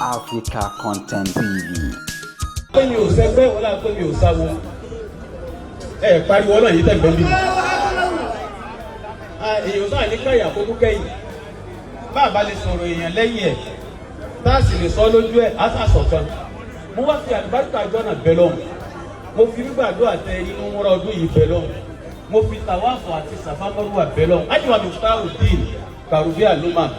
Africa Content TV. pé mi ò sẹ́gbẹ́ wọn láti pé mi ò sáwo pariwo náà yìí tẹ̀gbẹ́ bí èèyàn náà ní káyà kókó kẹ́yìn bá a bá lè sọ̀rọ̀ èèyàn lẹ́yìn ẹ̀ tá a sì lè sọ lójú ẹ̀ á sàṣọ kan mo wá fi àlùbáríkà jọ́nà bẹ́ lọ́hùn mo fi gbàdúrà tẹ inú múra ọdún yìí bẹ́ lọ́hùn mo fi tàwáàfù àti sàfámọ́rúwà bẹ́ lọ́hùn ájúwà Muftahuddin Karubi Aluma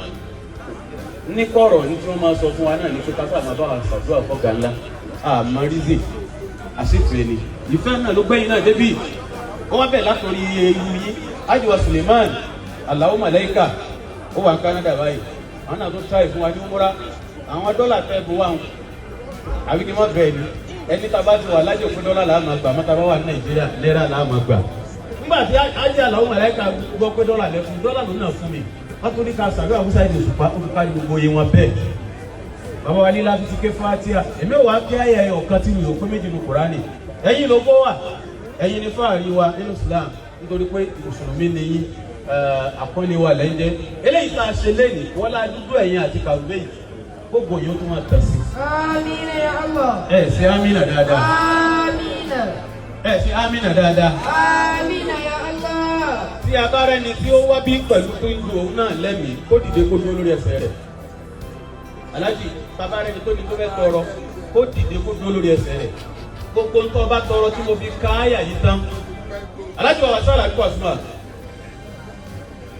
ní kọ̀rọ̀ ní tí wọ́n máa sọ fún wa náà ní pé kápá àmàbá wa ṣàdúrà fọ́gà ńlá àmọ́ rízè àṣìfẹ́ ni ìfẹ́ náà ló gbẹ́yìn náà débì ó wá bẹ̀ látọ̀rí ewu yín ájúwà Suleiman Allahu Malaika ó wà ní Canada báyìí àwọn náà tó tráì fún wa ní múra àwọn dọ́là tẹ́ bó wà ń àbí kí wọ́n bẹ̀ ni ẹni tá a bá ti wà lájò pé dọ́là làá máa gbà mọ́ta bá wà ní Nàìjíríà náírà làá máa gbà nígbà tí ájá Allahu Malaika gbọ́ pé dọ́là lẹ́fún dọ́là ló náà fún mi wọ́n tún ní ká sàbẹ̀ àwùsá ìdè òṣùpá ó fi kárí gbogbo iye wọn bẹ́ẹ̀ bàbá wa lílá fi ti ké Fátíà èmi ò wá kí ayẹyẹ ọ̀kan tí mi ò pé méjì ní Kùránì ẹ̀yin ló bọ́ wà ẹ̀yin ní fáàrí wa nínú Islam nítorí pé mùsùlùmí ni yín àkọ́ni wa lẹ́yìn jẹ́ eléyìí tá a ṣe lẹ́yìn wọ́n lá dúdú ẹ̀yin àti Kàrúbé yìí gbogbo yìí ó tún máa tẹ̀sí. Amina ya Allah. Ṣe amina dáadáa. Amina. Ṣe amina dáadáa. Amina ya Allah. Tí a bá rẹni tí ó wá bí pẹ̀lú tó ń lu òun náà lẹ́mìí kó dìde kó dúró lórí ẹsẹ̀ rẹ̀. Aláàjì bàbá rẹni tó ní tó fẹ́ tọrọ kó dìde kó dúró lórí ẹsẹ̀ rẹ̀. Gbogbo ntọ́ bá tọrọ tí mo fi ká àyà yìí tán. Aláàjì wàá sọ̀rọ̀ àdúgbò àsùnmọ̀.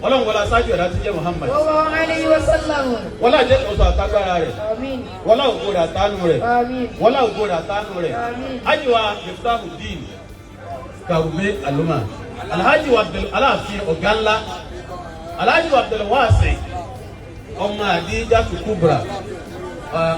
Ọlọ́run wọlé aṣáájú ẹ̀dá tí jẹ́ Muhammad. Sallallahu alayhi wa sallam. Wọlé àjẹ́ ọ̀sọ̀ àtagbára rẹ̀. Àmín. Wọlé ògbódà àtánú rẹ̀. Àmín. Wọlé ògbódà àtánú rẹ̀. Àmín. Ájíwá Muftahuddin Karubi Aluma. Alhaji wa Aláàfin ọ̀gá ńlá. Alhaji wa Abdulwasi ọmọ Adija Kubra.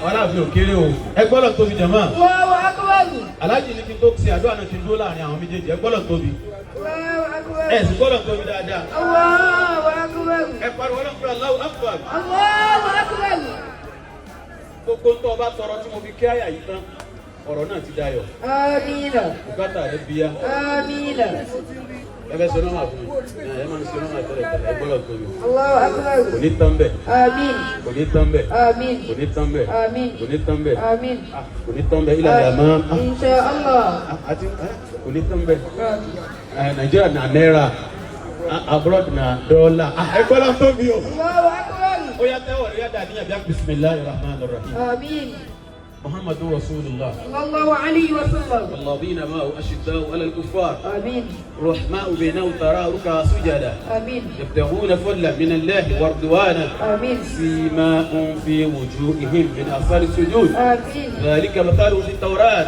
Aláàfin òkèrè o. Ẹ gbọ́dọ̀ tóbi jàmá. Allahu akbar. Alhaji ní kí n tó ṣe àdúrà náà kí n dúró láàrin àwọn méjèèjì. Ẹ gbọ́dọ̀ tóbi. Allahu akbar. Ẹ sì gbọ́dọ̀ tóbi dáadáa. Allahu akbar. Ẹ pariwo náà fún Allahu Akbar. Allahu akbar. Gbogbo ń tọ́ ọba tọrọ tí mo fi kí àyà yìí tán. Ọ̀rọ̀ náà ti dayọ̀. Amina. Bùkátà rẹ̀ bíyá. Amina. Ẹ fẹ́ sọ náà máa fún mi. Ẹ máa ń sọ náà máa tẹ̀lé tẹ̀lé. Ẹ gbọ́dọ̀ tóbi. Allahu akbar. Kò ní tán bẹ́ẹ̀. Amin. Kò ní tán bẹ́ẹ̀. Amin. Kò ní tán bẹ́ẹ̀. Amin. Kò ní tán bẹ́ẹ̀. Amin. Kò ní tán bẹ́ẹ̀. Ilẹ̀ àmọ́. Insha Allah. Àti kò ní tán bẹ́ẹ̀. Amin. Nàìjíríà na náírà. Abroad na dọ́là. Ẹ gbọ́dọ̀ tóbi o. Allahu akbar. Ó yá tẹ́wọ̀ rí yàtọ̀ àníyàn bí Bismillahir Rahmanir Rahim. Amin. Muhammadur Rasulullah. Sallallahu alayhi wa sallam. والذين معه أشداء على الكفار Amin. رحماء بينهم ترى ركعا سجدا Amin. يبتغون فضلا من الله ورضوانا Amin. سيماء في وجوههم من أثر السجود Amin. ذلك مثلهم في التوراة